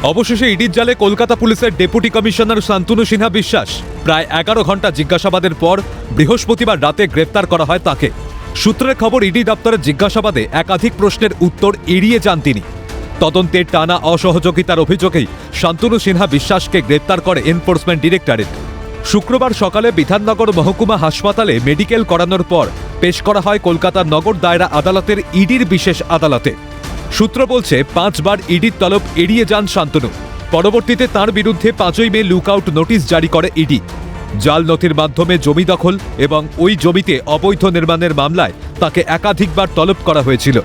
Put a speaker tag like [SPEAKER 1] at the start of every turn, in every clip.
[SPEAKER 1] অবশেষে ইডির জালে কলকাতা পুলিশের ডেপুটি কমিশনার শান্তনু সিনহা বিশ্বাস। প্রায় 11 ঘন্টা জিজ্ঞাসাবাদের পর বৃহস্পতিবার রাতে গ্রেপ্তার করা হয় তাকে। সূত্রের খবর, ইডি দপ্তরের জিজ্ঞাসাবাদে একাধিক প্রশ্নের উত্তর এড়িয়ে যান তিনি। তদন্তের টানা অসহযোগিতার অভিযোগেই শান্তনু সিনহা বিশ্বাসকে গ্রেপ্তার করে এনফোর্সমেন্ট ডিরেক্টরেট। শুক্রবার সকালে বিধাননগর মহকুমা হাসপাতালে মেডিকেল করানোর পর পেশ করা হয় কলকাতার নগর দায়রা আদালতের ইডির বিশেষ আদালতে। সূত্র বলছে, 5 বার ইডির তলব এড়িয়ে যান শান্তনু। পরবর্তীতে তার বিরুদ্ধে 5ই মে লুকআউট নোটিশ জারি করে ইডি। জাল নথির মাধ্যমে জমি দখল এবং ওই জমিতে অবৈধ নির্মাণের মামলায় তাকে একাধিকবার তলব করা হয়েছিল,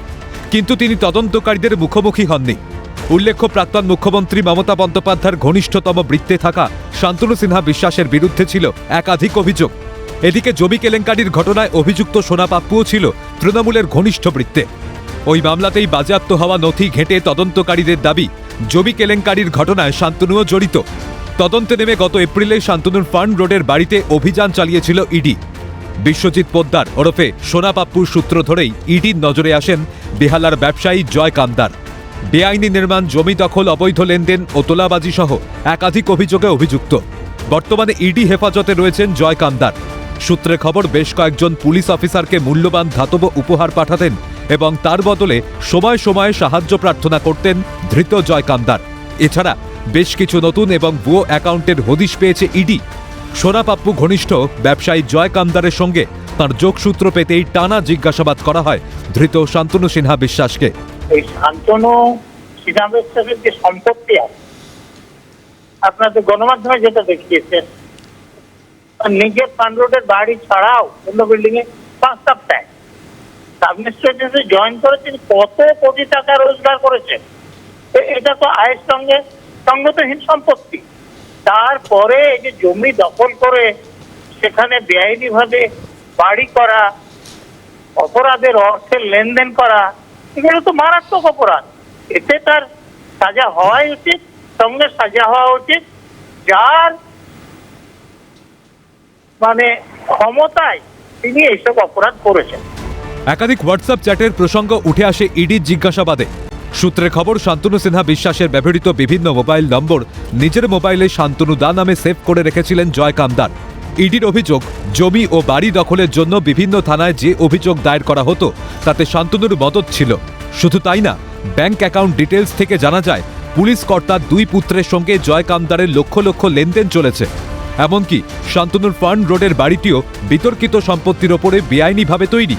[SPEAKER 1] কিন্তু তিনি তদন্তকারীদের মুখোমুখি হননি। উল্লেখ্য, প্রাক্তন মুখ্যমন্ত্রী মমতা বন্দ্যোপাধ্যায়ের ঘনিষ্ঠতম বৃত্তে থাকা শান্তনু সিনহা বিশ্বাসের বিরুদ্ধে ছিল একাধিক অভিযোগ। এদিকে জমি কেলেঙ্কারির ঘটনায় অভিযুক্ত সোনা পাপ্পুও ছিল তৃণমূলের ঘনিষ্ঠ বৃত্তে। ওই মামলাতেই বাজেয়াপ্ত হওয়া নথি ঘেঁটে তদন্তকারীদের দাবি, জমি কেলেঙ্কারির ঘটনায় শান্তনুও জড়িত। তদন্তে নেমে গত এপ্রিলে শান্তনুর ফার্ন রোডের বাড়িতে অভিযান চালিয়েছিল ইডি। বিশ্বজিৎ পোদ্দার ওরফে সোনা পাপ্পুর সূত্র ধরেই ইডির নজরে আসেন বেহালার ব্যবসায়ী জয় কামদার। বেআইনি নির্মাণ, জমি দখল, অবৈধ লেনদেন ও তোলাবাজি সহ একাধিক অভিযোগে অভিযুক্ত। বর্তমানে ইডি হেফাজতে রয়েছেন জয় কামদার। সূত্রে খবর, বেশ কয়েকজন পুলিশ অফিসারকে মূল্যবান ধাতব উপহার পাঠাতেন এবং তার বদলে সময় সময়ে সাহায্য প্রার্থনা করতেন ধৃত জয় কামদার। এছাড়া বেশ কিছু নতুন এবং ভুয়ো অ্যাকাউন্টের হদিশ পেয়েছে ইডি। সোনা পাপ্পু ঘনিষ্ঠ ব্যবসায়ী জয় কামদারের সঙ্গে তাঁর যোগসূত্র পেতেই টানা জিজ্ঞাসাবাদ করা হয় ধৃত শান্তনু সিনহা বিশ্বাসকে।
[SPEAKER 2] এই শান্তনু সিনহা বিশ্বাসের যে সম্পত্তি আছে, আপনাদের গণমাধ্যমে যেটা দেখিয়েছেন, নিজের ফার্ন রোডের বাড়ি ছাড়াও অন্য বিল্ডিং এ 5টা ফ্ল্যাট অ্যাডমিনিস্ট্রেটিভে জয়েন করে তিনি কত কোটি টাকা রোজগার করেছেন। এটা তো আয়ের সঙ্গে সঙ্গতহীন সম্পত্তি। তারপরে এই যে জমি দখল করে সেখানে বেআইনি ভাবে বাড়ি করা, অপরাধের অর্থের লেনদেন করা, এগুলো তো মারাত্মক অপরাধ। এতে তার সাজা হওয়াই উচিত, সঙ্গে সাজা হওয়া উচিত যার ক্ষমতায় তিনি এইসব অপরাধ করেছেন।
[SPEAKER 1] একাধিক হোয়াটসঅ্যাপ চ্যাটের প্রসঙ্গ উঠে আসে ইডির জিজ্ঞাসাবাদে। সূত্রে খবর, শান্তনু সিনহা বিশ্বাসের ব্যবহৃত বিভিন্ন মোবাইল নম্বর নিজের মোবাইলে শান্তনু দা নামে সেভ করে রেখেছিলেন জয় কামদার। ইডির অভিযোগ, জমি ও বাড়ি দখলের জন্য বিভিন্ন থানায় যে অভিযোগ দায়ের করা হতো তাতে শান্তনুর মদত ছিল। শুধু তাই না, ব্যাংক অ্যাকাউন্ট ডিটেলস থেকে জানা যায় পুলিশ কর্তার 2 পুত্রের সঙ্গে জয় কামদারের লক্ষ লক্ষ লেনদেন চলেছে। এমনকি শান্তনুর ফার্ন রোডের বাড়িটিও বিতর্কিত সম্পত্তির ওপরে বেআইনিভাবে তৈরি।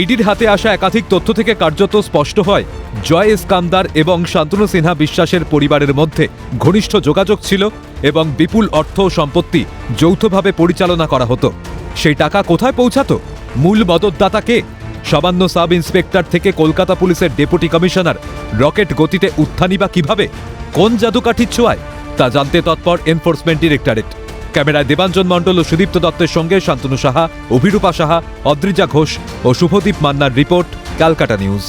[SPEAKER 1] ইডির হাতে আসা একাধিক তথ্য থেকে কার্যত স্পষ্ট হয়, জয় এস কামদার এবং শান্তনু সিনহা বিশ্বাসের পরিবারের মধ্যে ঘনিষ্ঠ যোগাযোগ ছিল এবং বিপুল অর্থ ও সম্পত্তি যৌথভাবে পরিচালনা করা হতো। সেই টাকা কোথায় পৌঁছাতো? মূল মদতদাতা কে? সামান্য সাব ইন্সপেক্টর থেকে কলকাতা পুলিশের ডেপুটি কমিশনার রকেট গতিতে উত্থানই বা কিভাবে, কোন জাদুকাঠির ছোঁয়ায়, তা জানতে তৎপর এনফোর্সমেন্ট ডিরেক্টরেট। ক্যামেরায় দেবাঞ্জন মণ্ডল ও সুদীপ্ত দত্তের সঙ্গে শান্তনু সাহা, অভিরূপা সাহা, অদ্রিজা ঘোষ ও শুভদীপ মান্নার রিপোর্ট, ক্যালকাটা নিউজ।